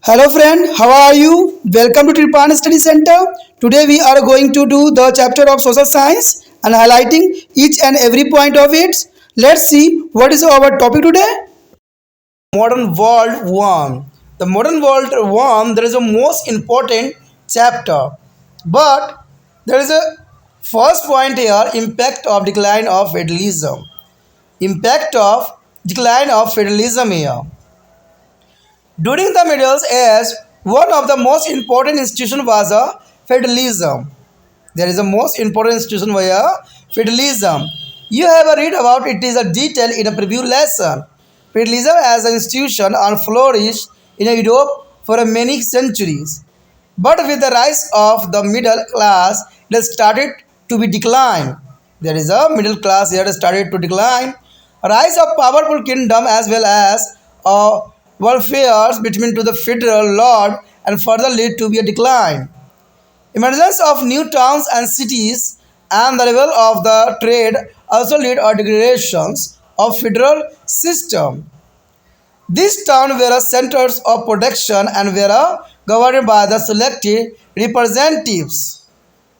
Hello friend, how are you? Welcome to Tripan Study Center. Today we are going to do the chapter of social science and highlighting each and every point of it. Let's see what is our topic today. Modern world one. The modern world one, there is a most important chapter. But there is a first point here, impact of decline of feudalism. Impact of decline of feudalism here. During the Middle Ages, one of the most important institutions was feudalism. There is a most important institution where feudalism. You have a read about it is a detail in a preview lesson. Feudalism as an institution and flourished in Europe for many centuries. But with the rise of the middle class, it started to be decline. There is a middle class here started to decline. A rise of powerful kingdom as well as warfare between to the federal lord and further lead to be a decline. Emergence of new towns and cities and the level of the trade also lead to degradations of federal system. These towns were centers of production and were governed by the selected representatives.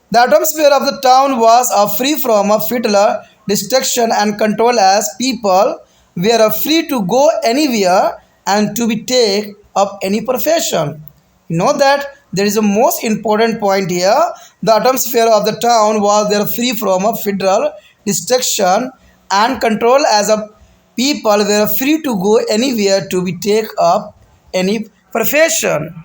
The atmosphere of the town was free from feudal destruction and control as people were free to go anywhere and to be take up any profession. You know that there is a most important point here. The atmosphere of the town was there free from federal destruction and control as a people were free to go anywhere to be take up any profession.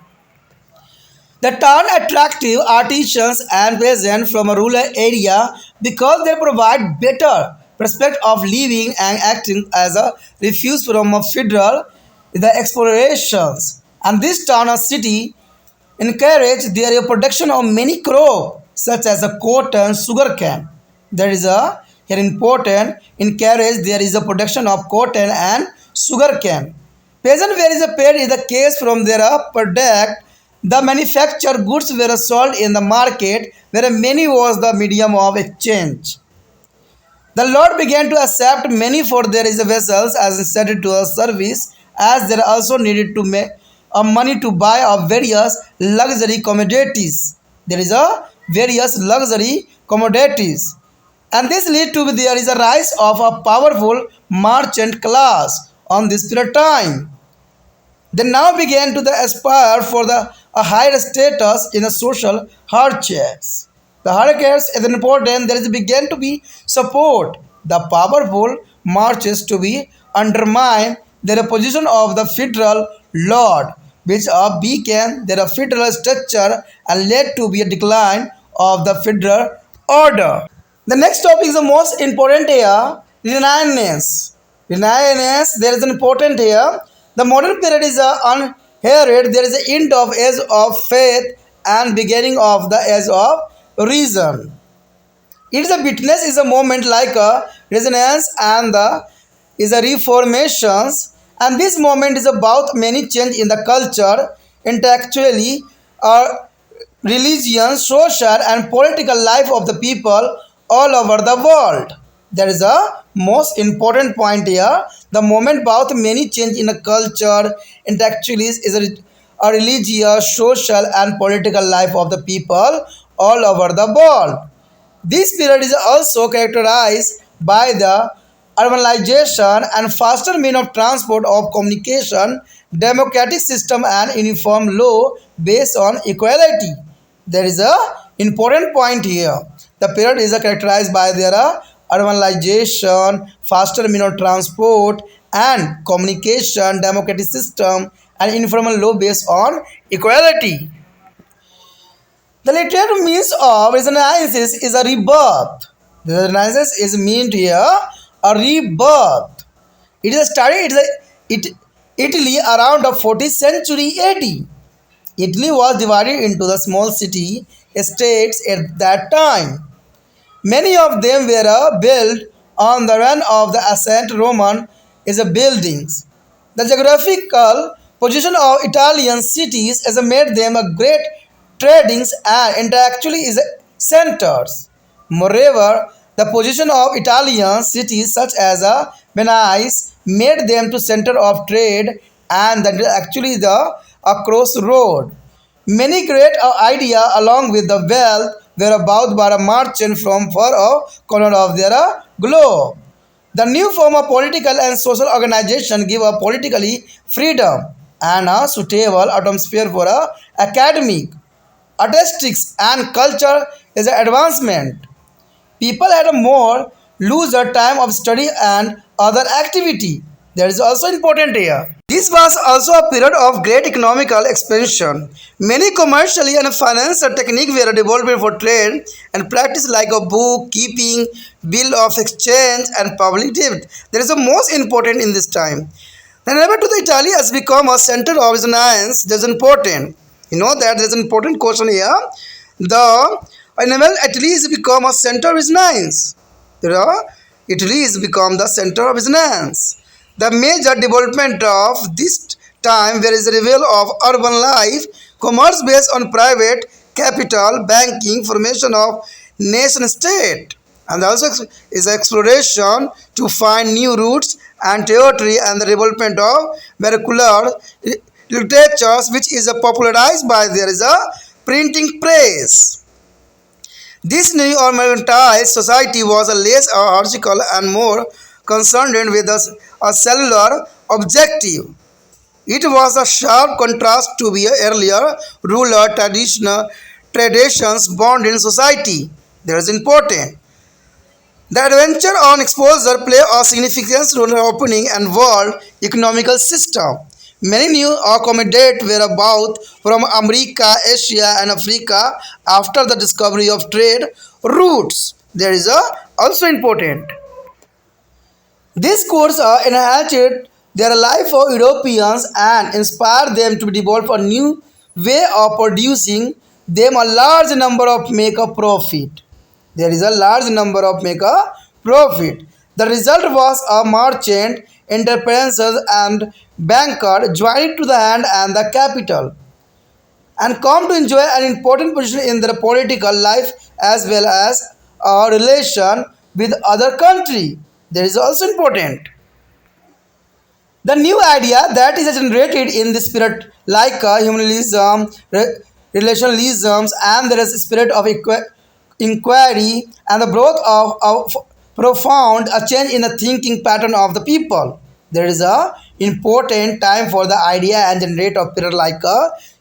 The town attractive artisans and peasants from a rural area because they provide better prospect of living and acting as a refuge from a federal the explorations. And this town or city encourage their production of many crops such as a cotton, sugar cane. There is a here important encourage there is a production of cotton and sugar cane. Peasant where is a paid is the case from their product. The manufactured goods were sold in the market where many was the medium of exchange. The Lord began to accept many for there is a vessels as instead to a service as there also needed to make a money to buy of various luxury commodities. There is a various luxury commodities. And this led to there is a rise of a powerful merchant class on this period of time. They now began to aspire for a higher status in the social hardships. The hardships is important. There is began to be support the powerful marches to be undermine their position of the federal lord, which became their federal structure and led to be a decline of the federal order. The next topic is the most important here, Renaissance. Renaissance, there is an important here. The modern period is unheralded. There is the end of age of faith and beginning of the age of reason. It is a witness is a moment like a resonance and the is a reformations. And this moment is about many change in the culture, intellectually, religion, social and political life of the people all over the world. There is a most important point here. The moment about many change in the culture, intellectually is a religious, social and political life of the people all over the world. This period is also characterized by the urbanization and faster means of transport of communication, democratic system and uniform law based on equality. There is a important point here. The period is characterized by their urbanization, faster means of transport and communication, democratic system and informal law based on equality. The literal means of Renaissance is a rebirth. The Renaissance is meant here a rebirth. It is started Italy around the 14th century AD. Italy was divided into the small city states at that time. Many of them were built on the run of the ancient Roman is buildings. The geographical position of Italian cities has made them a great trading and actually is centers. Moreover, the position of Italian cities such as Venice made them to center of trade and that actually the a crossroad. Many great ideas along with the wealth were bought by a merchant from far off corner of their globe. The new form of political and social organization give a politically freedom and a suitable atmosphere for a academic, artistics and culture is an advancement. People had a more looser time of study and other activity. That is also important here. This was also a period of great economical expansion. Many commercially and financial techniques were developed for trade and practice like a bookkeeping, bill of exchange, and public debt. That is the most important in this time. Whenever to the Italy has become a center of science, that's important. You know that there's an important question here. The whenever Italy has become a center of science, Italy has become the center of science. The major development of this time there is a reveal of urban life, commerce based on private capital, banking, formation of nation state, and also is exploration to find new routes and territory and the development of vernacular literatures which is popularized by there is a printing press. This new urbanized society was a less article and more concerned with a cellular objective. It was a sharp contrast to the earlier ruler traditions born in society. That is important. The adventure on exposure play a significant role in opening and world economical system. Many new accommodates were about from America, Asia, and Africa after the discovery of trade routes. There is a also important. These courses enhanced their life for Europeans and inspired them to develop a new way of producing them a large number of make a profit. There is a large number of make a profit. The result was a merchant, entrepreneurs and banker joined to the hand and the capital and come to enjoy an important position in their political life as well as a relation with other country. That is also important. The new idea that is generated in the spirit like humanism, relationalism, and there is a spirit of inquiry and the growth of profound a change in the thinking pattern of the people. There is a important time for the idea and generate of period like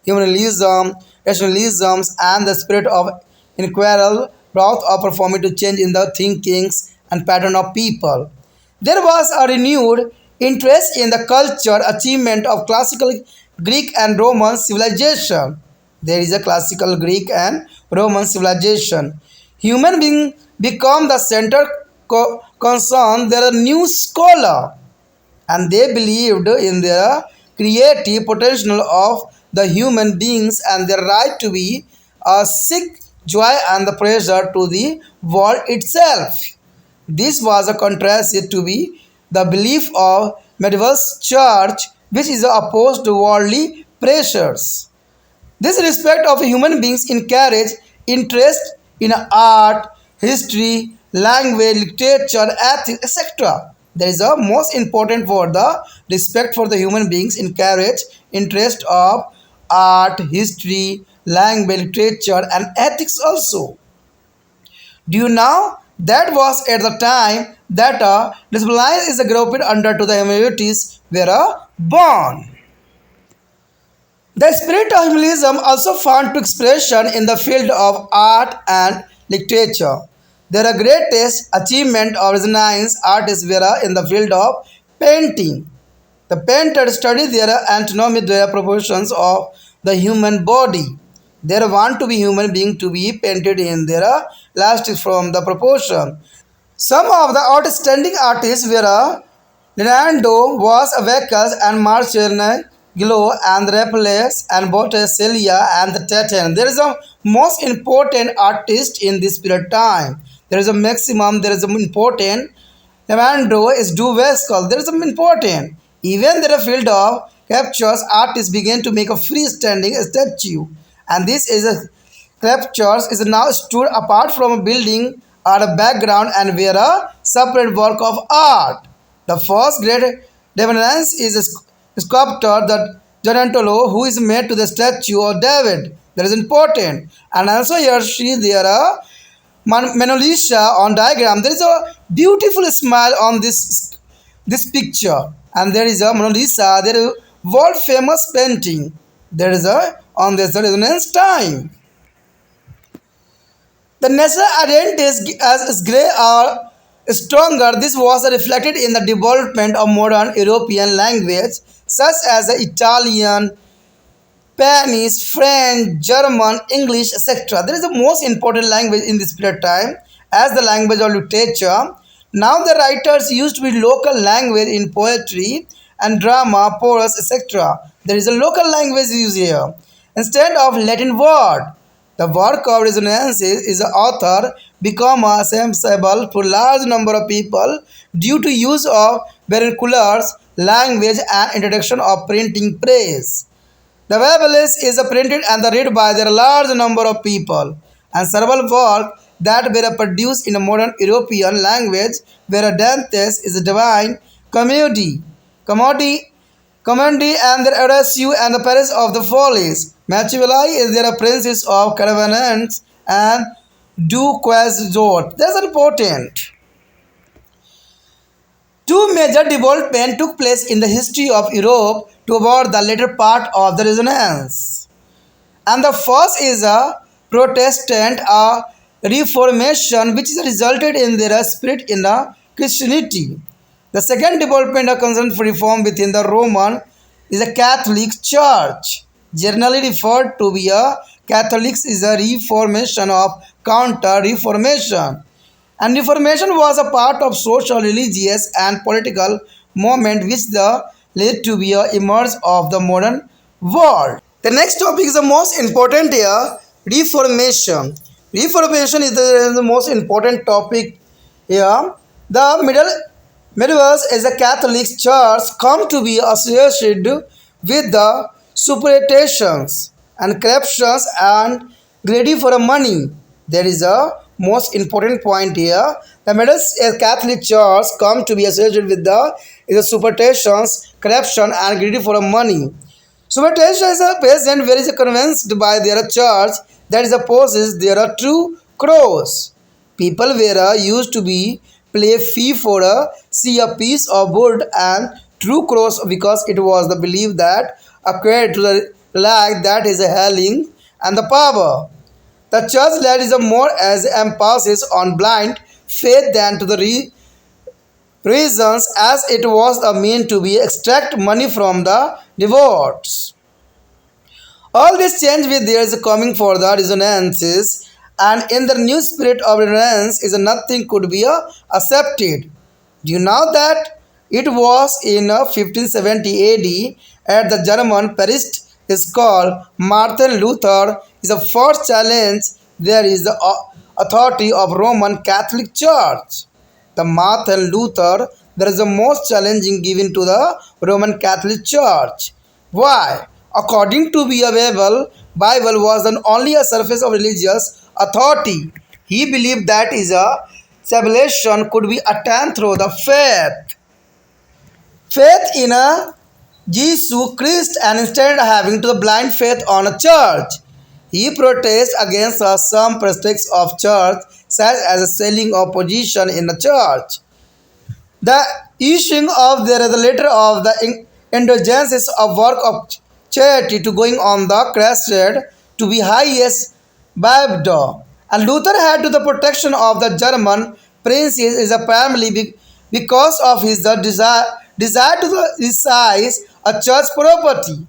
humanism, rationalism, and the spirit of inquiry brought a performative change in the thinkings and pattern of people. There was a renewed interest in the culture achievement of classical Greek and Roman civilization. There is a classical Greek and Roman civilization. Human being become the center concern. There are new scholar and they believed in the creative potential of the human beings and their right to be a sick joy and the pressure to the world itself. This was a contrast to be the belief of medieval church which is opposed to worldly pressures. This respect of human beings encourage interest in art, history, language, literature, ethics, etc. That is the most important for the respect for the human beings encourage interest of art, history, language, literature, and ethics also. Do you know that was at the time that discipline is grouped under to the humanities were born. The spirit of humanism also found to expression in the field of art and literature. Their greatest achievement of Renaissance artists were in the field of painting. The painter studied their anatomy, their proportions of the human body. They want to be human being to be painted in their last from the proportion. Some of the outstanding artists were Leonardo was Vacas and Michelangelo and Raphael and Botticelli and the Titan. There is a most important artist in this period time. There is a maximum. There is an important. Leonardo is do Vescal. There is some important. Even there a field of captures artists began to make a freestanding statue, and this is a sculptures is now stood apart from a building or a background and were a separate work of art. The first great development is a sculptor that Donatello, who is made to the statue of David. That is important. And also here see there are Mona Lisa on diagram. There is a beautiful smile on this picture, and there is a Mona Lisa. There is a world famous painting. There is a on this resonance time. The national identity as grey are stronger. This was reflected in the development of modern European language such as the Italian, Spanish, French, German, English, etc. There is the most important language in this period of time as the language of literature. Now the writers used to be local language in poetry and drama, prose, etc. There is a local language used here instead of Latin word. The work of resonance is the author become accessible to large number of people due to use of vernaculars, language and introduction of printing press. The Bible is printed and read by a large number of people, and several works that were produced in a modern European language were Dante's is a divine comedy and the Horatio and the Paris of the Follies. Machiavelli is their princess of caravans and Du Quixote. That's important. Two major developments took place in the history of Europe toward the later part of the Renaissance. And the first is a Protestant Reformation, which is resulted in their spirit in the Christianity. The second development of concern for reform within the Roman is a Catholic Church. Generally referred to be a Catholics is a reformation of counter-reformation. And Reformation was a part of social, religious, and political movement which led to be a emerge of the modern world. The next topic is the most important here, Reformation. Reformation is the most important topic here. The Middle as a Catholic Church come to be associated with the superstitions and corruptions and greedy for money. There is a most important point here. The Middle Catholic Church come to be associated with the superstitions, corruption and greedy for money. Superstition is a peasant where is convinced by their church that is opposes their true cross. People were used to be play fee for see a piece of wood and true cross because it was the belief that acquired to the lag that is a healing and the power. The church led is a more as emphasis on blind faith than to the reasons as it was a mean to be extract money from the devotees. All this change with there is coming for the resonances and in the new spirit of resonance is nothing could be accepted. Do you know that it was in 1570 AD at the German priest is called Martin Luther is the first challenge there is the authority of Roman Catholic Church. The Martin Luther there is the most challenging given to the Roman Catholic Church. Why? According to the Bible was the only a surface of religious authority. He believed that is a salvation could be attained through the faith in a Jesus Christ and instead having to the blind faith on a church. He protests against some aspects of church such as the selling of position in the church. The issuing of there is a letter of the indulgences of work of charity to going on the crested to be highest Babdo. And Luther had to the protection of the German princes is a family because of his desire to resize a church property.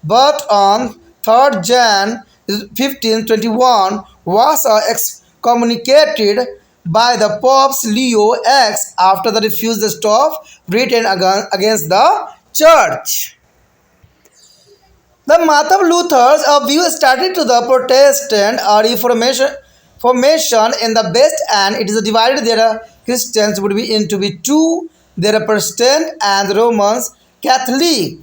But on 3rd Jan 1521 was excommunicated by the Pope Leo X after the refusal to stop written against the church. The Martin Luther's view started to the Protestant Reformation in the best and it is divided their Christians would be into be two, their Protestant and Romans Catholic.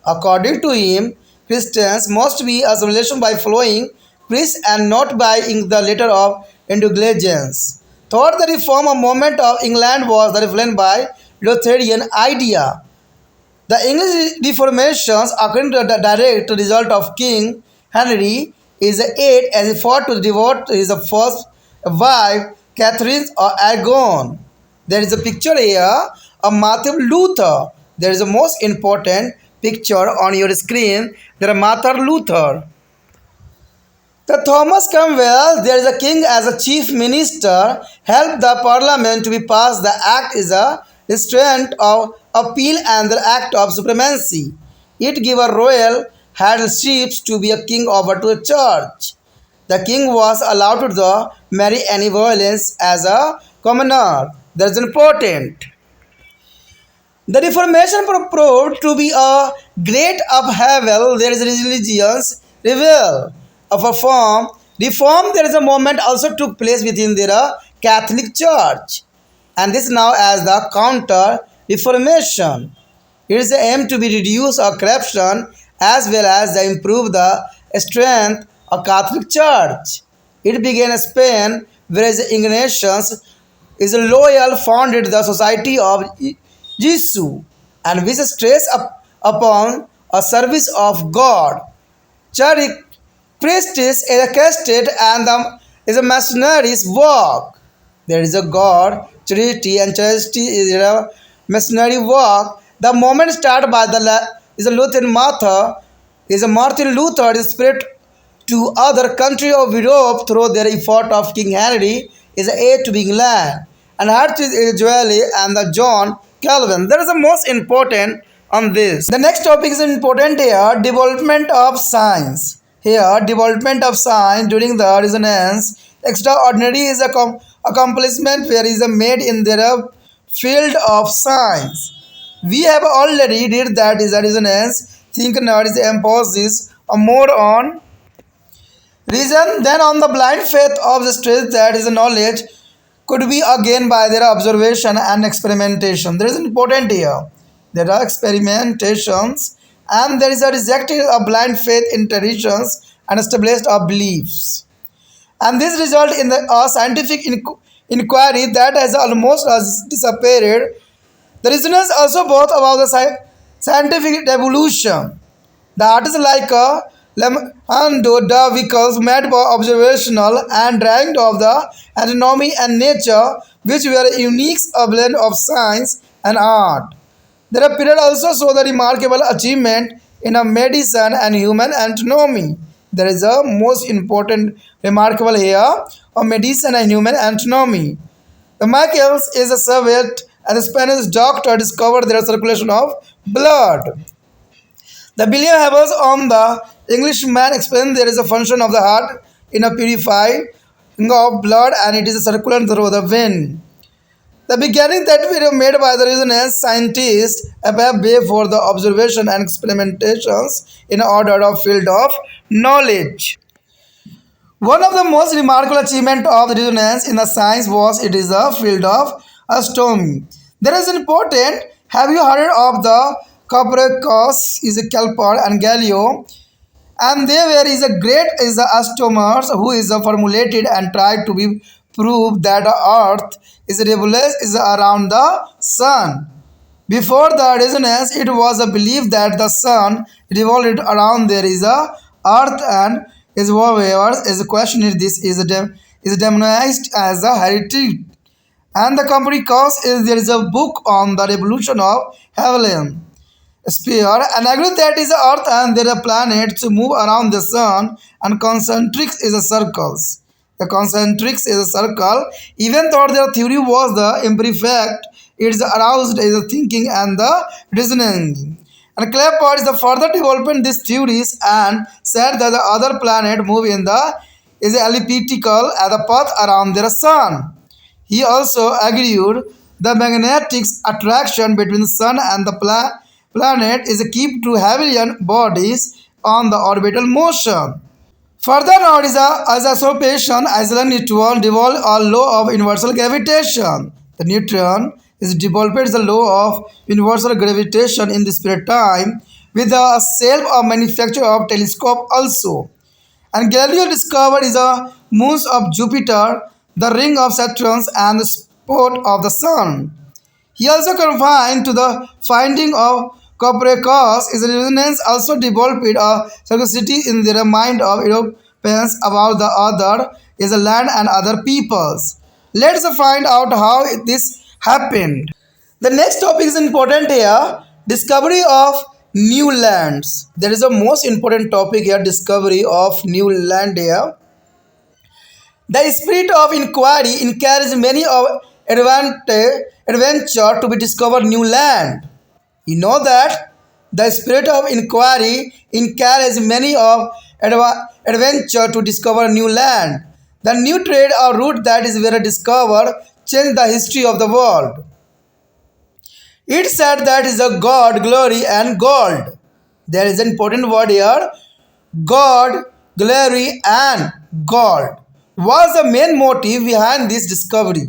According to him, Christians must be assimilation by following priests and not by the letter of indulgence. Thought the reform movement of England was the reflected by Lutheran idea. The English Reformations, according to the direct result of King Henry, is aid as he fought to devote his first wife, Catherine or Aragon. There is a picture here of Martin Luther. There is a most important picture on your screen. There are Martin Luther. The Thomas Cromwell, there is a king as a chief minister, helped the parliament to be passed. The act is a restraint of appeal and the act of supremacy. It gave a royal headship to be a king over to the church. The king was allowed to marry any violence as a commoner. That's important. The Reformation proved to be a great upheaval. There is religious revival of a form. Reform, there is a movement also took place within the Catholic Church. And this now as the Counter Reformation. It is the aim to be reduce our corruption as well as to improve the strength of Catholic Church. It began in Spain, whereas Ignatius is a loyal founded the Society of Jesus and which stress upon a service of God. Church priestess is a casted and is a missionary's work. There is a God, charity and chastity is a missionary work. The moment started by is a Lutheran Martha, is a Martin Luther is spread to other countries of Europe through their effort of King Henry is a aid to England and Hertz is Joely and the John Calvin. That is the most important on this. The next topic is important here, development of science. Here, development of science during the Renaissance, extraordinary is a accomplishment where is made in their field of science. We have already read that is a Renaissance thinker is emphasis more on reason than on the blind faith of the stress that is knowledge could be again by their observation and experimentation. There is important here. There are experimentations and there is a rejected of blind faith in traditions and established of beliefs. And this result in a scientific inquiry that has almost disappeared. The reasons also both about the scientific evolution. The art is like a Leonardo da Vinci's made by observational and drawing of the anatomy and nature, which were a unique blend of science and art. There are period also show the remarkable achievement in a medicine and human anatomy. There is a most important remarkable here of medicine and human anatomy. The Michaels is a Soviet and the Spanish doctor discovered their circulation of blood. The William Havels on the Englishman explained there is a function of the heart in a purifying of blood and it is circular through the vein. The beginning that were made by the Renaissance scientists paved way for the observation and experimentations in order of field of knowledge. One of the most remarkable achievements of the Renaissance in the science was it is the field of astronomy. There is important. Have you heard of the Copernicus, is a Kepler and Galileo? And there is a great is the astronomers who is formulated and tried to be prove that the earth is revolves is around the sun. Before the Renaissance, it was a belief that the sun revolved around there is a earth and is whatever is questioned. This is demonized as a heretic. And the company cause is there is a book on the revolution of Hevelian sphere and agree that is the earth and there are planets move around the sun and concentric is a circles. The concentric is a circle. Even though their theory was the imperfect, it is aroused is the thinking and the reasoning. And Kepler is the further development these theories and said that the other planet move in the is elliptical at the path around their sun. He also argued the magnetic attraction between the sun and the planet is a keep to Hevelian bodies on the orbital motion. Further now is as association Iceland neutron develop a law of universal gravitation. The neutron is developed the law of universal gravitation in the spirit time with the self of manufacture of telescope also. And Galileo discovered is the moons of Jupiter, the ring of Saturn and the spot of the sun. He also confined to the finding of Copernicus is a resonance also developed a curiosity in the mind of Europeans about the other is a land and other peoples. Let's find out how this happened. The next topic is important here, discovery of new lands. There is a most important topic here, discovery of new land here. The spirit of inquiry encourages many of adventure to be discovered new land. You know that the spirit of inquiry encourages many of adventure to discover new land. The new trade or route that is where discovered changed the history of the world. It said that is a God, glory, and gold. There is an important word here. God, glory, and gold was the main motive behind this discovery.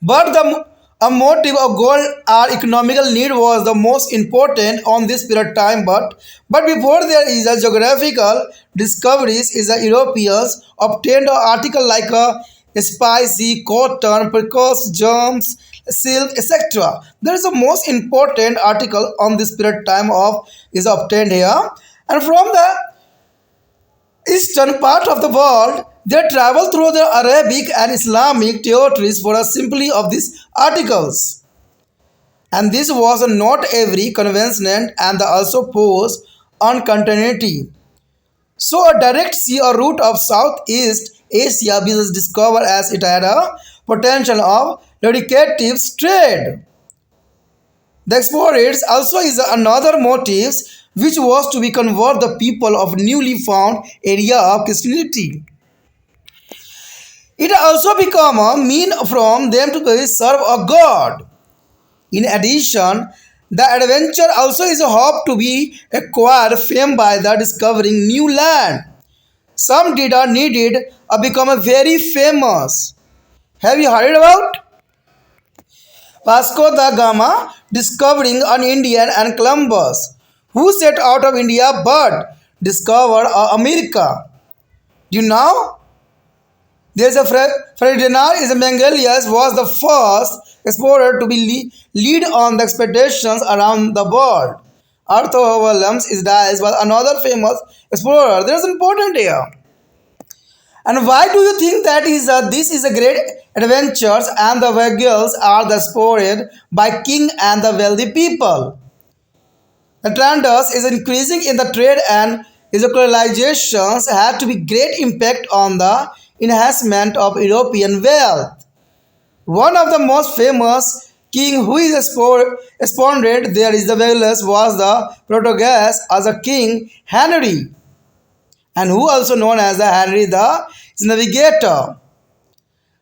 But the a motive of gold or economical need was the most important on this period of time. But before there is a geographical discoveries is the Europeans obtained an article like a spicy, cotton, precoce, germs, silk, etc. There is a most important article on this period of time of is obtained here, and from the eastern part of the world, they travel through the Arabic and Islamic territories for a simply of these articles. And this was not every convenient and also posed on continuity. So a direct sea or route of Southeast Asia was discovered as it had a potential of lucrative trade. The explorers also is another motive which was to be convert the people of newly found area of Christianity. It also become a mean from them to serve a God. In addition, the adventure also is a hope to be acquired fame by the discovering new land. Some did or needed become a very famous. Have you heard about Vasco da Gama discovering an Indian and Columbus, who set out of India but discovered America? Do you know? There's a Ferdinand is a Mengelius was the first explorer to be lead on the expeditions around the world. Arthur Williams is dies was another famous explorer. There's important here. And why do you think that is this is a great adventures and the vehicles are the explored by king and the wealthy people? The trend is increasing in the trade and localizations had to be great impact on the enhancement of European wealth. One of the most famous king who is responded there is the Wales was the Portuguese as a king Henry, and who also known as the Henry the Navigator.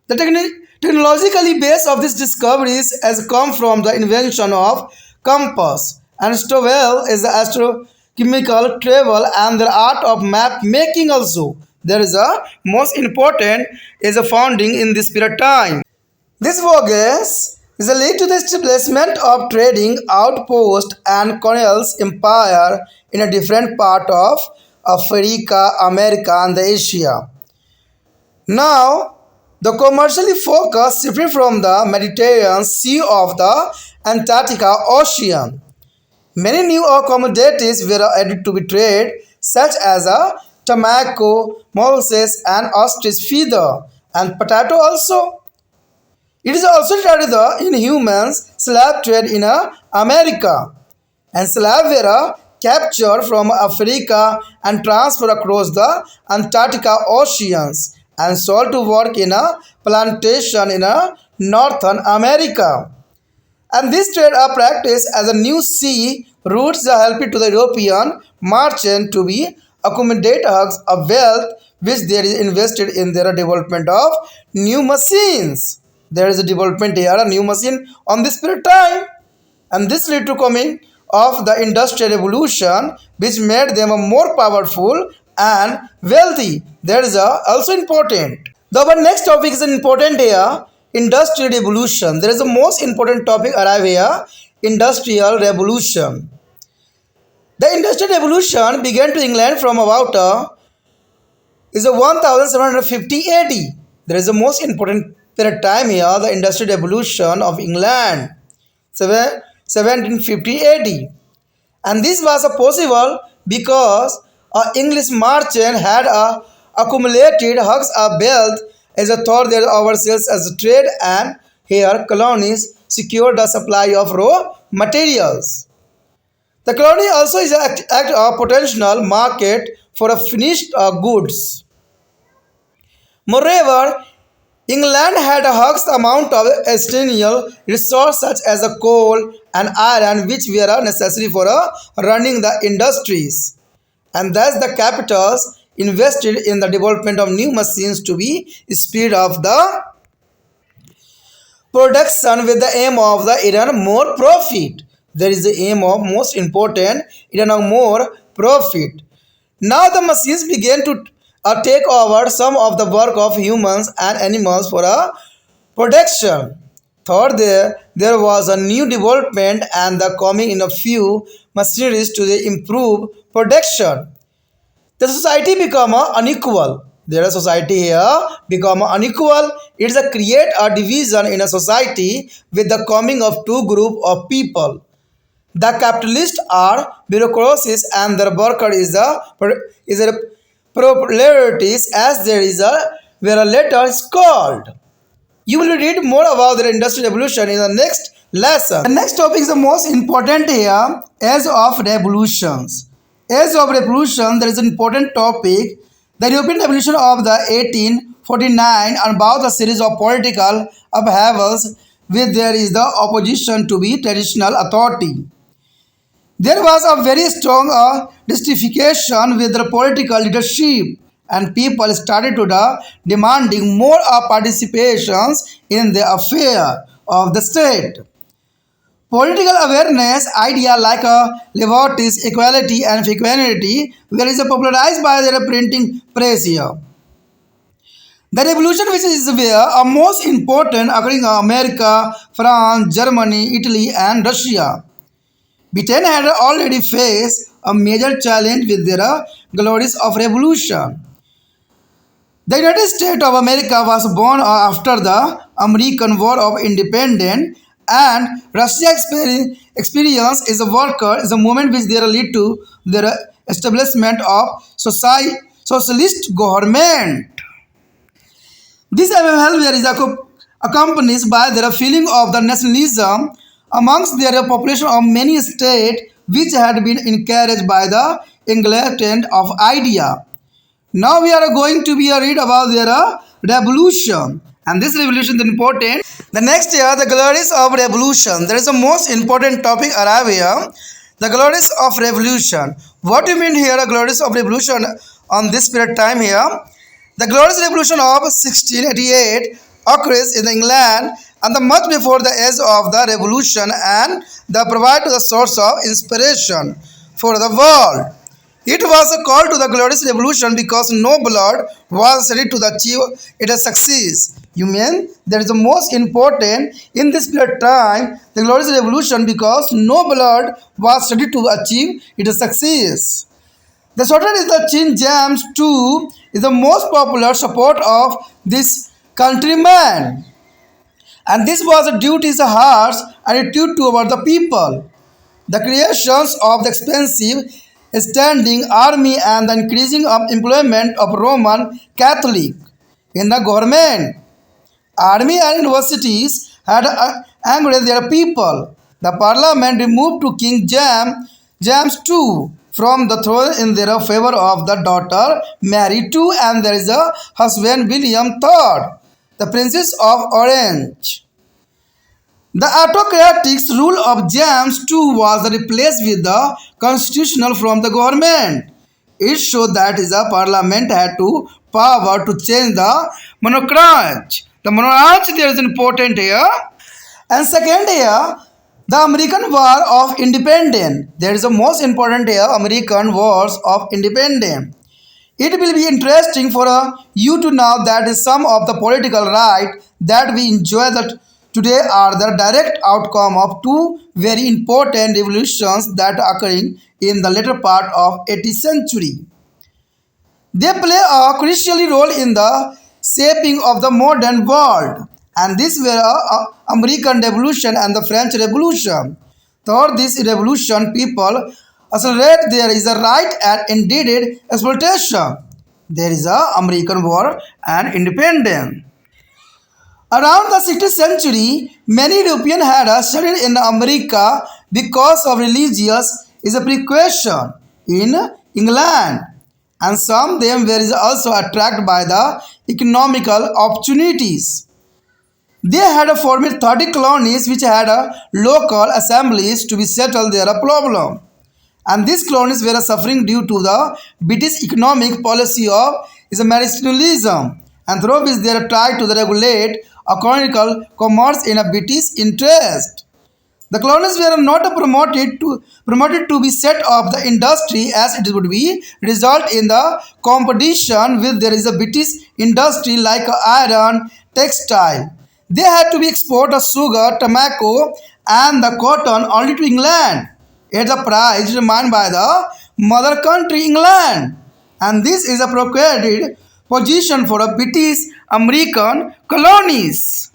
The technologically base of these discoveries has come from the invention of compass and Stowell is the astrochemical travel and the art of map making also. There is a most important is a founding in this period of time. This voyage is a lead to the establishment of trading outpost and colonial empire in a different part of Africa, America and Asia. Now, the commercially focus shifted from the Mediterranean Sea of the Antarctica Ocean. Many new commodities were added to be traded, such as tobacco, molasses, and ostrich feather, and potato also. It is also traded in humans slave trade in America, and slave were captured from Africa and transferred across the Antarctica Oceans and sold to work in a plantation in Northern America. And this trade are practiced as a new sea routes that help to the European merchant to be accommodate hugs of wealth which they is invested in their development of new machines. There is a development here, a new machine on this period of time. And this led to coming of the industrial revolution which made them more powerful and wealthy. That is also important. The next topic is important here, industrial revolution. There is a most important topic arrive here, industrial revolution. The industrial revolution began to England from about is a 1750 AD. There is a most important period of time here, the industrial revolution of England. 1750 AD. And this was possible because an English merchant had accumulated hugs of wealth as a thought that ourselves as trade and here colonies secured the supply of raw materials. The colony also is act a potential market for a finished goods. Moreover, England had a vast amount of essential resources such as coal and iron which were necessary for running the industries. And thus the capitals invested in the development of new machines to be speed of the production with the aim of the earn more profit. There is the aim of most important earn more profit. Now the machines began to take over some of the work of humans and animals for a production. Third, there was a new development and the coming in a few machineries to the improve production. The society become unequal. There is society here become unequal. It's a create a division in a society with the coming of two group of people. The capitalists are bureaucracies and the worker is a proletariat as there is a where a letter is called. You will read more about the industrial revolution in the next lesson. The next topic is the most important here, age of revolutions. Age of revolution, there is an important topic. The European Revolution of the 1849 and about the series of political upheavals with there is the opposition to be traditional authority. There was a very strong justification with the political leadership and people started to demanding more participations in the affair of the state. Political awareness idea like liberties, equality and fraternity were is popularized by the printing press here. The revolution which is where are most important occurring in America, France, Germany, Italy and Russia. Britain had already faced a major challenge with their glories of revolution. The United States of America was born after the American War of Independence and Russia experience is a worker is a movement which there lead to the establishment of socialist government. This behavior is accompanied by their feeling of the nationalism amongst their population of many states which had been encouraged by the England of idea. Now we are going to be read about their revolution and this revolution is important. The next year the glories of revolution. There is a most important topic arrive here. The glories of revolution. What do you mean here glories of revolution on this period time here? The glorious revolution of 1688 occurs in England and the much before the age of the revolution and the provide the source of inspiration for the world. It was a call to the glorious revolution because no blood was ready to achieve its success. You mean that is the most important in this period time the glorious revolution because no blood was ready to achieve its success. The shorter is the Chin James too is the most popular support of this countryman. And this was due to his harsh attitude toward the people. The creations of the expensive standing army and the increasing of employment of Roman Catholic in the government. Army and universities had angered their people. The parliament removed to King James II from the throne in their favor of the daughter Mary II and there is a husband William III, the Princess of Orange. The autocratic rule of James II was replaced with the constitutional from the government. It showed that his parliament had to power to change the monarchy. The monarchy there is important here. And second here, the American War of Independence. There is the most important here, American Wars of Independence. It will be interesting for you to know that some of the political right that we enjoy that today are the direct outcome of two very important revolutions that are occurring in the later part of 18th century. They play a crucial role in the shaping of the modern world and this were American Revolution and the French Revolution. Through this revolution, people accelerate there is a right and indeed exploitation. There is a American war and independence. Around the 16th century, many Europeans had studied in America because of religious is a precaution in England, and some of them were also attracted by the economical opportunities. They had formed 30 colonies which had local assemblies to be settled their problem. And these colonies were suffering due to the British economic policy of mercantilism, and through which they tried to regulate economical commerce in a British interest. The colonies were not promoted to be set up the industry as it would be result in the competition with there is a British industry like iron, textile. They had to be export of sugar, tobacco, and the cotton only to England at the price determined by the mother country England. And this is a procured position for a British American colonies.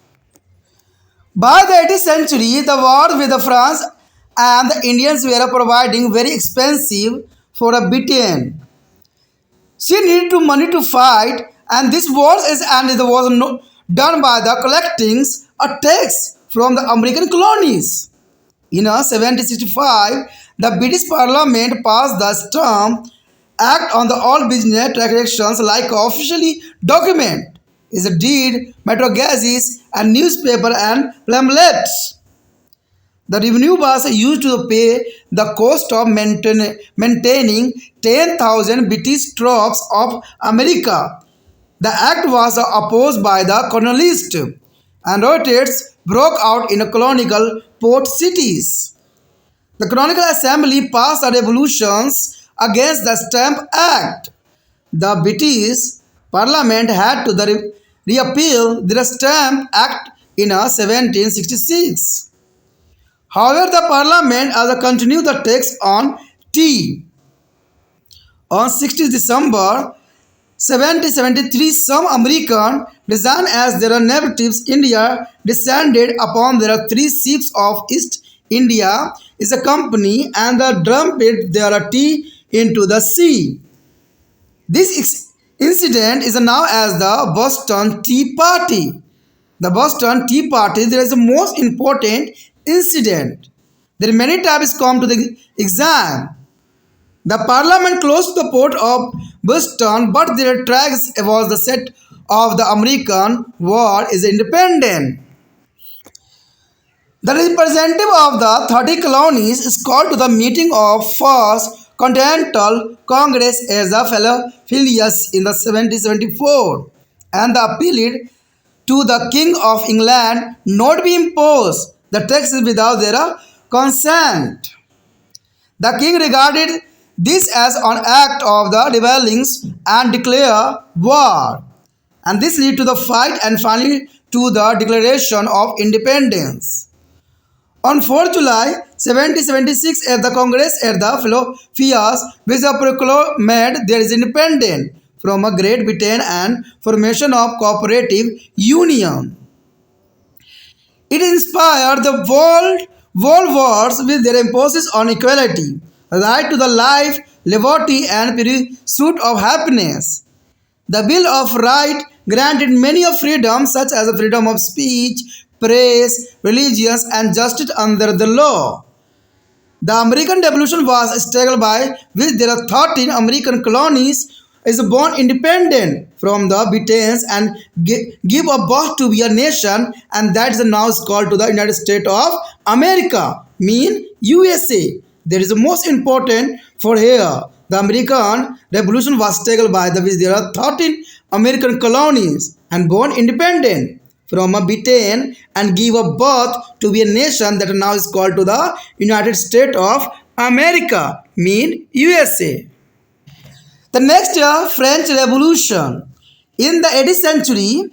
By the 18th century, the war with the France and the Indians were providing very expensive for a Britain. She needed money to fight, and this was done by the collecting a tax from the American colonies. In 1765, the British Parliament passed the Stamp Act on the all business transactions like officially document is a deed, metrogases, and newspaper and pamphlets. The revenue was used to pay the cost of maintaining 10,000 British troops of America. The act was opposed by the colonialists, and riots broke out in colonial port cities. The colonial assembly passed the resolutions against the Stamp Act. The British Parliament had to repeal the Stamp Act in 1766. However, the Parliament continued the tax on tea. On 16 December 1773, some Americans resigned as their natives India descended upon their three ships of East India is a company and dumped their tea into the sea. This incident is now as the Boston Tea Party. The Boston Tea Party there is the most important incident. There are many topics come to the exam. The Parliament closed the port of Boston, but their tracks was the set of the American war is independent. The representative of the 30 colonies is called to the meeting of First Continental Congress as a Philadelphia in the 1774, and the appealed to the King of England not be imposed the taxes without their consent. The king regarded this as an act of the rebellion and declared war. And this led to the fight and finally to the declaration of independence. On 4 July 1776, at the Congress at the Philadelphia, which proclaimed there is independence from a Great Britain and formation of cooperative union. It inspired the world wars with their emphasis on equality, right to the life, liberty, and pursuit of happiness. The Bill of Rights granted many of freedoms such as the freedom of speech, press, religion, and justice under the law. The American Revolution was struggled by which there are 13 American colonies is born independent from the Britons and give a birth to be a nation, and that is now called to the United States of America, mean USA. There is the most important for here. The American Revolution was struggled by the which there are 13 American colonies and born independent from a Britain and give a birth to be a nation that now is called to the United States of America, mean USA. The next French Revolution. In the 18th century,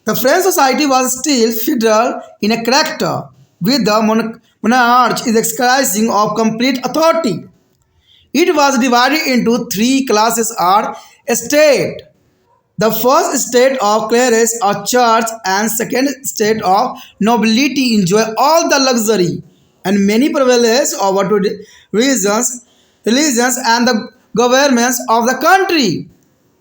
the French society was still federal in a character, with the monarch is exercising of complete authority. It was divided into three classes or state. The first state of clergy or church and second state of nobility enjoy all the luxury and many privileges over to the religions and the governments of the country.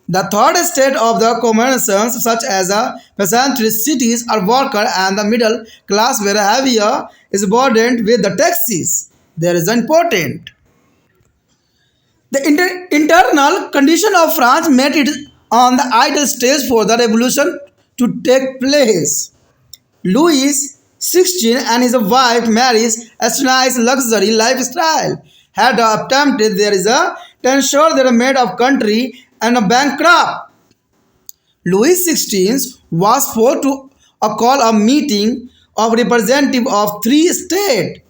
The third state of the commerciants, such as the peasantry cities or worker and the middle class, were heavier is burdened with the taxes. There is important. The internal condition of France made it on the ideal stage for the revolution to take place. Louis XVI and his wife Mary's nice luxury lifestyle had attempted there is a to ensure they are made of country and a bankrupt. Louis XVI was forced to call a meeting of representative of three states.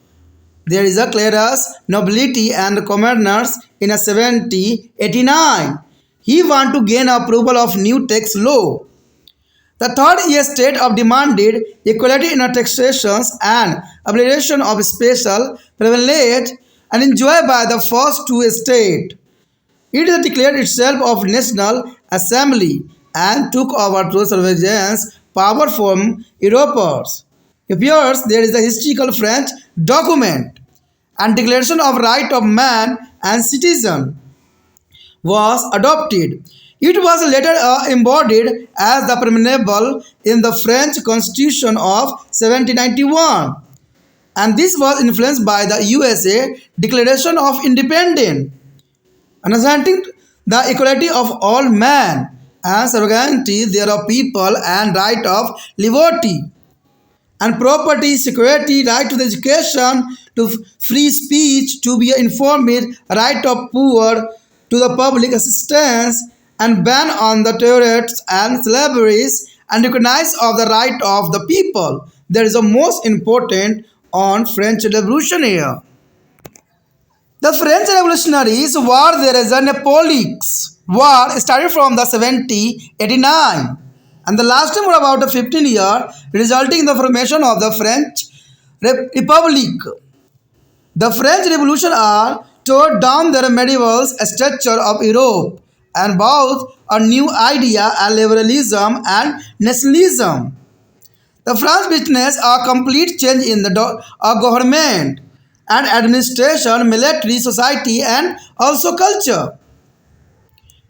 There is a class, nobility and commoners in a 1789. He wanted to gain approval of new tax law. The third estate of demanded equality in taxations and abolition of special privilege and enjoyed by the first two states. It declared itself of National Assembly and took over to surveillance power from Europeans. Appears there is a historical French document and Declaration of Right of Man and Citizen was adopted. It was later embodied as the preamble in the French Constitution of 1791, and this was influenced by the USA Declaration of Independence, understanding the equality of all men and sovereignty thereof people and right of liberty and property, security, right to the education, to free speech, to be informed, right of poor, to the public assistance, and ban on the terrorists and slaveries, and recognize of the right of the people. There is a most important on French Revolution here. The French Revolutionaries War, there is a Napoleon's War started from the 1789 and the lasted for about 15 years, resulting in the formation of the French Republic. The French Revolution are tore down the medieval structure of Europe and brought a new idea and liberalism and nationalism. The France witnessed a complete change in the government and administration, military, society, and also culture.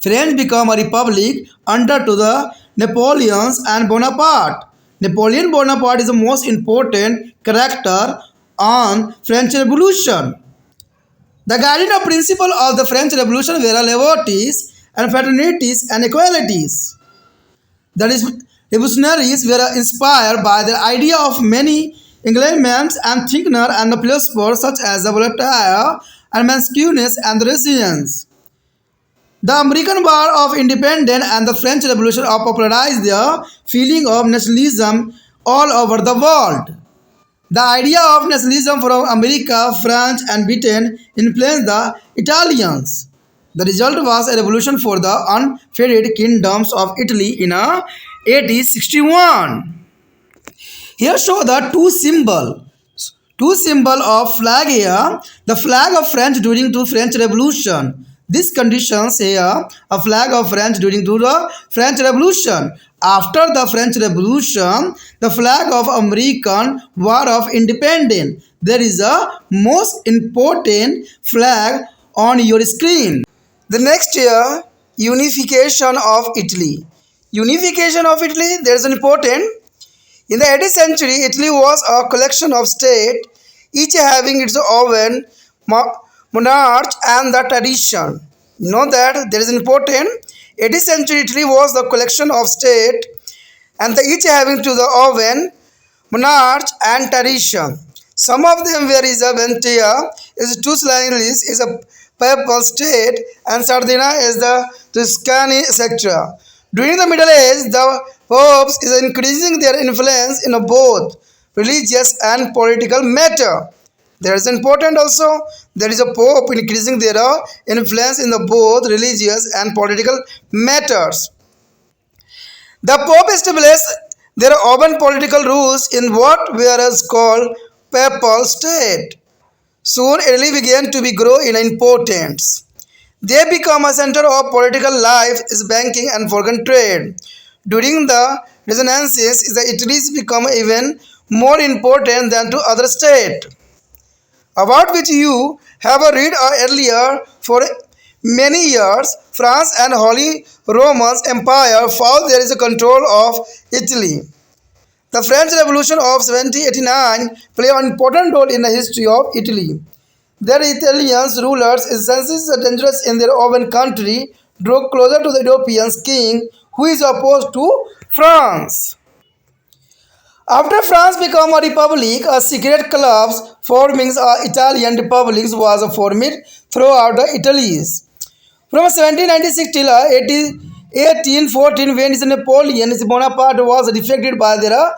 France became a republic under to the Napoleons and Bonaparte. Napoleon Bonaparte is the most important character on French Revolution. The guiding principle of the French Revolution were liberties and fraternities and equalities. The revolutionaries were inspired by the idea of many Englishmen and thinkers and philosophers such as Voltaire and Montesquieu and the Resistance. The American War of Independence and the French Revolution popularized the feeling of nationalism all over the world. The idea of nationalism from America, France, and Britain influenced the Italians. The result was a revolution for the unfettered kingdoms of Italy in 1861. Here show the two symbol of flag here. The flag of France during the French Revolution. This conditions here a flag of France during the French Revolution. After the French Revolution, the flag of American War of Independence. There is a most important flag on your screen. The next year, unification of Italy. Unification of Italy, there is an important. In the 18th century, Italy was a collection of states, each having its own monarch and the tradition. You know that there is an important. 18th century Italy was the collection of states and each having to the own monarch and tradition. Some of them were is a Ventia, is Tuscany is a papal state, and Sardinia is the Tuscany sector. During the Middle Age, the popes is increasing their influence in both religious and political matter. There is important also, there is a pope increasing their influence in the both religious and political matters. The pope established their own political rules in what were called papal state. Soon Italy began to be grow in importance. They become a center of political life, is banking and foreign trade. During the Renaissance, the Italy become even more important than to other states. about which you have read earlier. For many years, France and Holy Roman Empire fought there is a control of Italy. The French Revolution of 1789 played an important role in the history of Italy. Their Italian rulers, essentially dangerous in their own country, drew closer to the European king, who is opposed to France. After France became a republic, a secret club forming Italian republics was formed throughout the Italy's. From 1796 till 1814, when Napoleon Bonaparte was defeated by their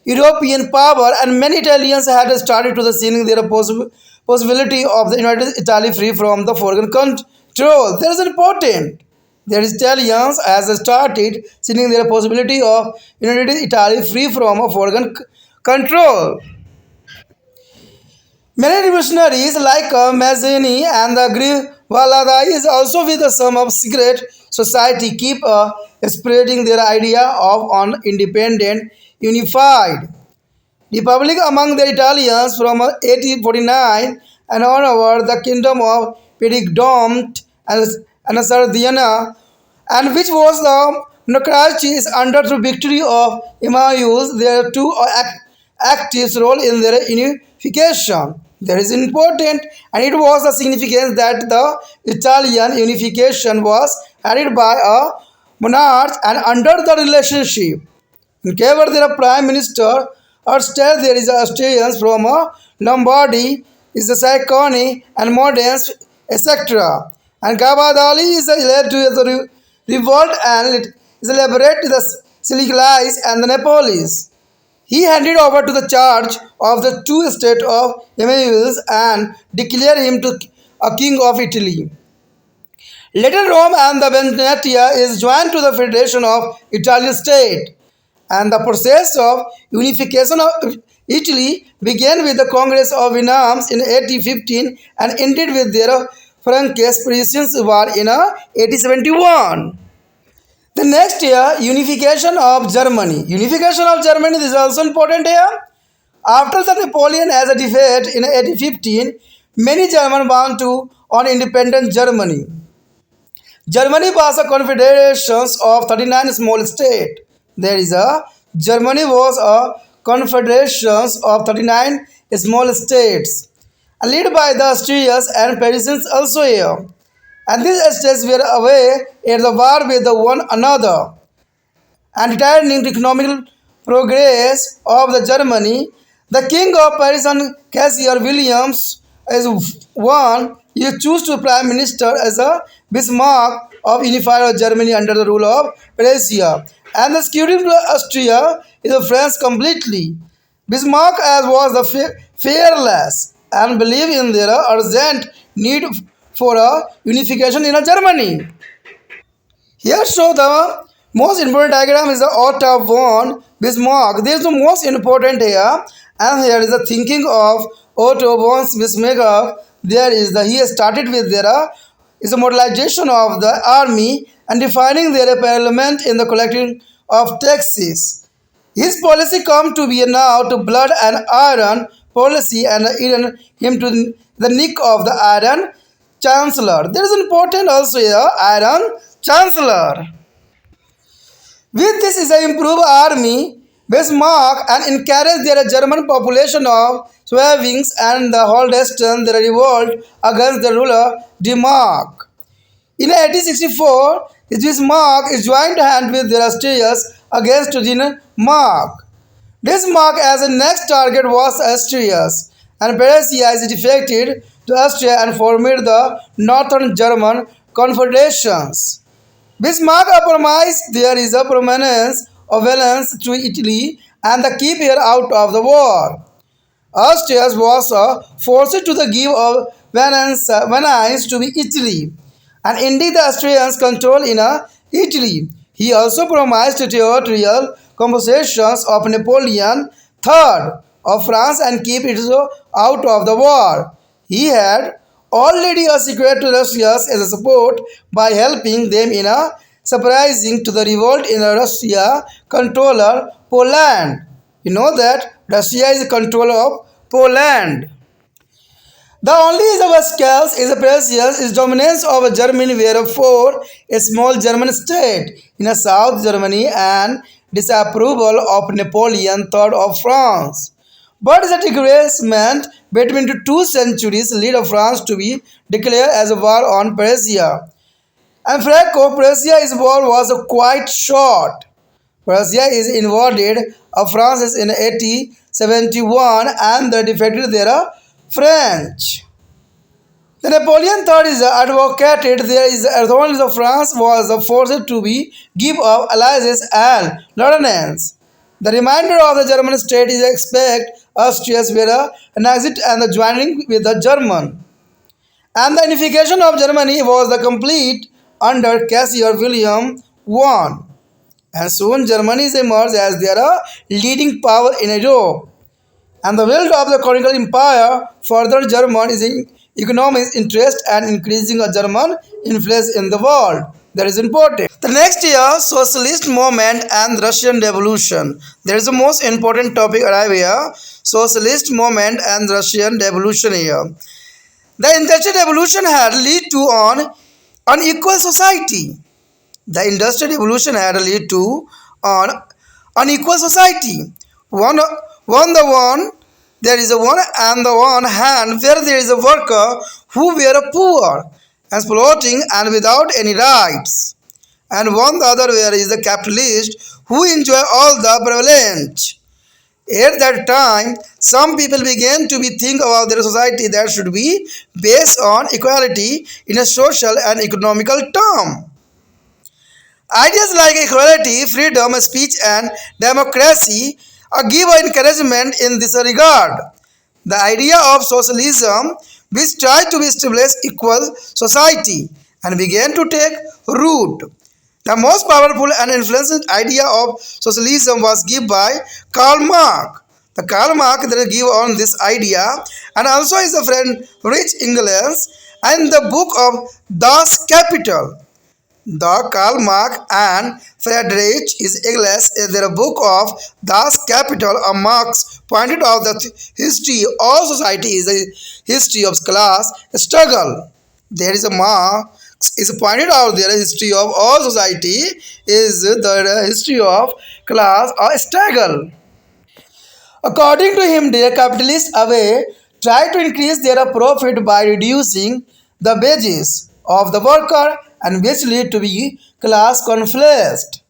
European power, and many Italians had started to seeing their possibility of the United Italy free from the foreign control. That is important. There is Italians has started seeing their possibility of United Italy free from a foreign control. Many revolutionaries like Mazzini and the Grivallada is also with some of secret society keep spreading their idea of an independent, unified republic among the Italians from 1849 and onward. The kingdom of Piedmont and Sardinia, and which was the Nocrachi is under the victory of Emmaus, their two active role in their unification. That is important, and it was the significance that the Italian unification was added by a monarch and under the relationship. In Caver, there are prime minister, or still there is Austrians from Lombardy, is the Sacconi and Modens, etc. And Gabadali is led to the revolt and is elaborate to the Silicalis and the Neapolis. He handed over to the charge of the two state of Emmaus and declared him to a king of Italy. Later Rome and the Venetia is joined to the Federation of Italian state, and the process of unification of Italy began with the Congress of Venice in 1815 and ended with their Franco-Prussian War in 1871. The next year, unification of Germany. Unification of Germany is also important here. After the Napoleon has a defeat in 1815, many Germans want to on independent Germany. Germany was a confederation of 39 small states. There is a Germany was a confederation of 39 small states, led by the Austrians and Parisians also here. And these states were away at the war with one another and returning to economic progress of the Germany. The king of Paris and Cassier Williams is one. He chose to prime minister as a Bismarck of unified Germany under the rule of Prussia, and the security to Austria is a France completely. Bismarck as was the fearless and believed in their urgent need for a unification in a Germany. Here show the most important diagram is the Otto von Bismarck. This is the most important here, and here is the thinking of Otto von Bismarck. There is the he started with their is the modelization of the army and defining their parliament in the collecting of taxes. His policy come to be now to blood and iron policy and even him to the nick of the iron chancellor. There is important also here iron chancellor. With this is an improved army, Bismarck and encourage their German population of Slavings and the Holstein their revolt against the ruler Denmark. In 1864, Bismarck is joined hand with the Austrians against Denmark. Bismarck as a next target was Austria, and Prussia is defected to Austria and formed the Northern German Confederations. Bismarck promised there is a permanence of valence to Italy and the keep her out of the war. Austria was forced to the give of Venice to Italy and ending the Austrians' control in Italy. He also promised territorial compensations of Napoleon III of France and keep it out of the war. He had already secured to Russia as a support by helping them in a surprising to the revolt in Russia controller Poland. You know that Russia is control of Poland. The only is a scales is a precious is dominance of Germany wherefore a small German state in a South Germany and disapproval of Napoleon III of France. But the agreement between the two centuries led France to be declared as a war on Prussia. And Franco-Prussia's war was quite short. Prussia is invaded France in 1871 and they defeated their French. The Napoleon III is advocated there is the authorities of France was forced to be give up alliances and alliance. The remainder of the German state is expect Austria's were an exit and the joining with the German. And the unification of Germany was the complete under Kaiser William I. And soon Germany emerged as their leading power in Europe. And the build of the colonial empire further German is in economic interest and increasing a German influence in the world. That is important. The next year, socialist movement and Russian revolution. There is the most important topic arrive here. Socialist movement and Russian revolution here. The industrial revolution had led to an unequal society. The industrial revolution had led to an unequal society. One there is a one on the one hand where there is a worker who were poor, exploiting and without any rights, and one the other where is the capitalist who enjoy all the privilege. At that time, some people began to be think about their society that should be based on equality in a social and economical term. Ideas like equality, freedom, speech, and democracy give encouragement in this regard. The idea of socialism, which tried to establish equal society, and began to take root. The most powerful and influential idea of socialism was given by Karl Marx. The Karl Marx that give on this idea and also is a friend Rich England and the book of Das Capital. The Karl Marx and Friedrich is Engels in their book of Das Kapital. Marx pointed out that history of society is a history of class struggle. There is a Marx is pointed out there history of all society is the history of class or struggle. According to him, the capitalists away try to increase their profit by reducing the wages of the worker and which lead to be class conflict.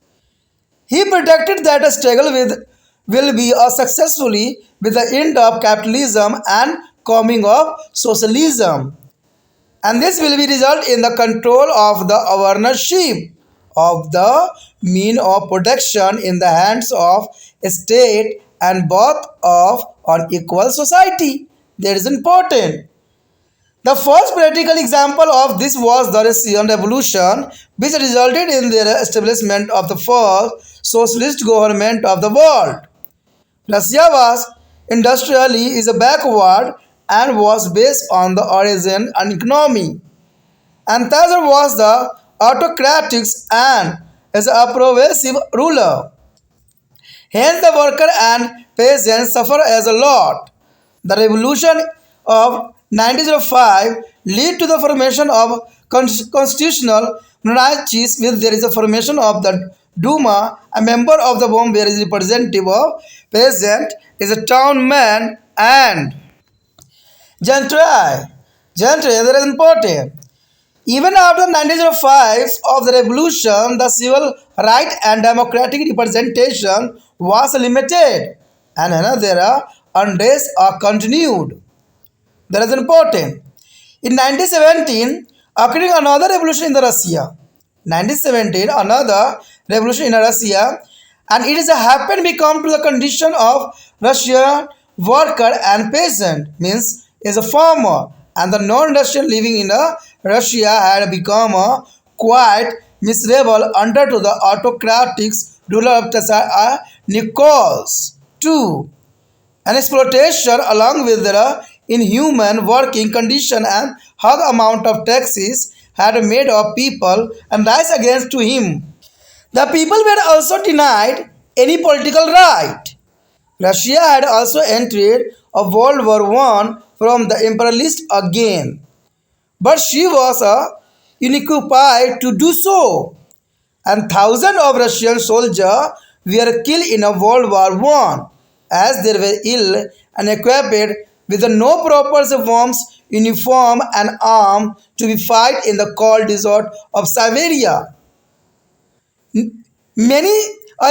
He predicted that a struggle will be successfully with the end of capitalism and coming of socialism. And this will be result in the control of the ownership of the mean of production in the hands of state and both of unequal society. That is important. The first practical example of this was the Russian Revolution, which resulted in the establishment of the first socialist government of the world. Russia was industrially is a backward and was based on the origin and economy. And Thither was the autocratic and as a progressive ruler. Hence the worker and peasants suffer as a lot. The revolution of 1905 led to the formation of constitutional monarchies with there is a formation of the Duma, a member of the Bombay is representative of peasant, is a town man and gentry. Gentry is very important. Even after 1905 of the revolution, the civil right and democratic representation was limited and another unrest are continued. That is important. In 1917, occurring another revolution in the Russia. 1917, another revolution in Russia, and it is a happen become to the condition of Russian worker and peasant, means is a farmer, and the non-Russian living in Russia had become quite miserable under to the autocratic ruler of Tsar Nichols II. An exploitation along with the inhuman working condition and high amount of taxes had made of people and rise against to him. The people were also denied any political right. Russia had also entered a World War I from the imperialist again. But she was unoccupied to do so, and thousands of Russian soldiers were killed in a World War One, as they were ill and equipped with no proper arms, uniform, and arm to be fight in the cold desert of Siberia. Many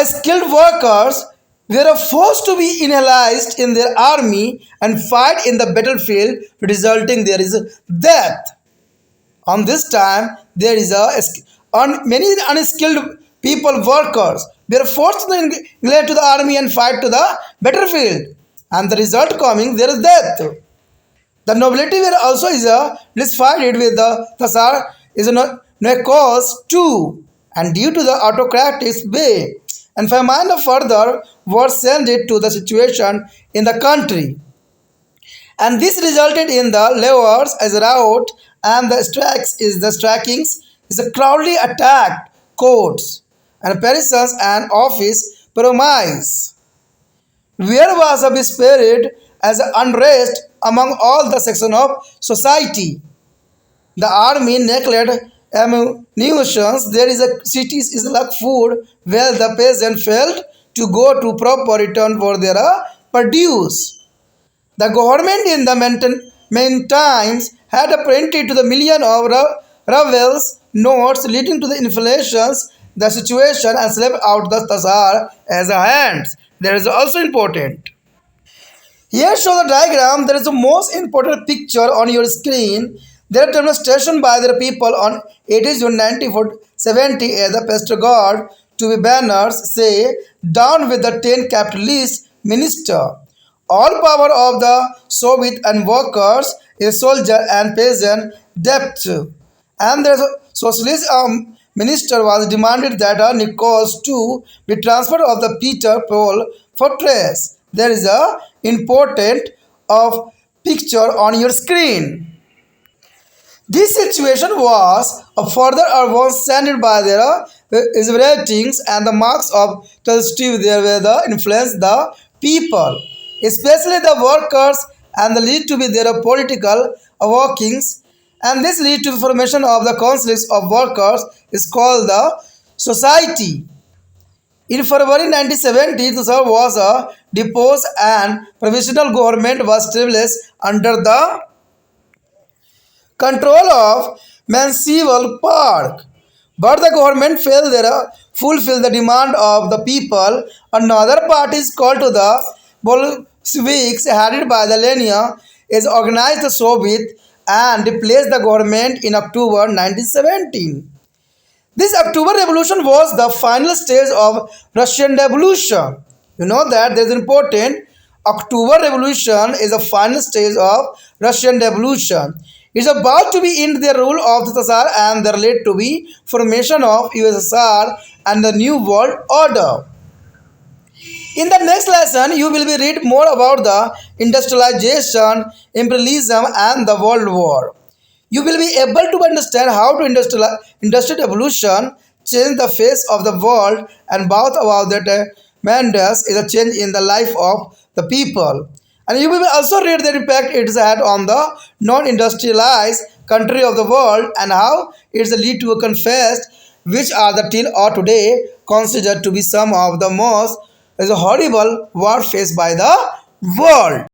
skilled workers were forced to be enlisted in their army and fight in the battlefield, resulting there is death. On this time, there is many unskilled people workers were forced to engage to the army and fight to the battlefield, and the result coming there is death. The nobility were also is dissatisfied with the Thasar is no cause too, and due to the autocratic way, and famine further worsened it to the situation in the country. And this resulted in the levers as a rout and the strikings is a crowdly attacked courts and parisons and office promise. Where was a spirit as an unrest among all the sections of society. The army neglected ammunitions. There is a cities is like food where the peasant failed to go to proper return for their produce. The government in the meantime had printed to the million of ravels notes leading to the inflations, the situation and slept out the Tazar as a hand. That is also important. Here show the diagram. There is the most important picture on your screen. There are demonstration by the people on 8th June 1970 as the pastor God to be banners say down with the 10 capitalist minister. All power of the Soviet and workers, a soldier and peasant debt. And the socialist minister was demanded that a Nichols to be transferred of the Peter Paul fortress. There is a important of picture on your screen. This situation was further worsened by their ratings and the marks of Steve there were the influence the people, especially the workers, and the lead to be their political workings, and this lead to the formation of the councils of workers is called the society. In February 1970, the Tsar was deposed and provisional government was established under the control of municipal park. But the government failed to fulfill the demand of the people. Another party is called to the Bolsheviks, headed by the Lenin, is organized the Soviet and replaced the government in October 1917. This October Revolution was the final stage of Russian Revolution. You know that there is important. October Revolution is the final stage of Russian Revolution. It is about to be in the rule of the Tsar and the led to be formation of USSR and the New World Order. In the next lesson, you will be read more about the industrialization, imperialism, and the World War. You will be able to understand how to industrial evolution changed the face of the world and both about that tremendous is a change in the life of the people. And you will also read the impact it has had on the non-industrialized country of the world and how it's lead to a confessed, which are the till or today considered to be some of the most horrible war faced by the world.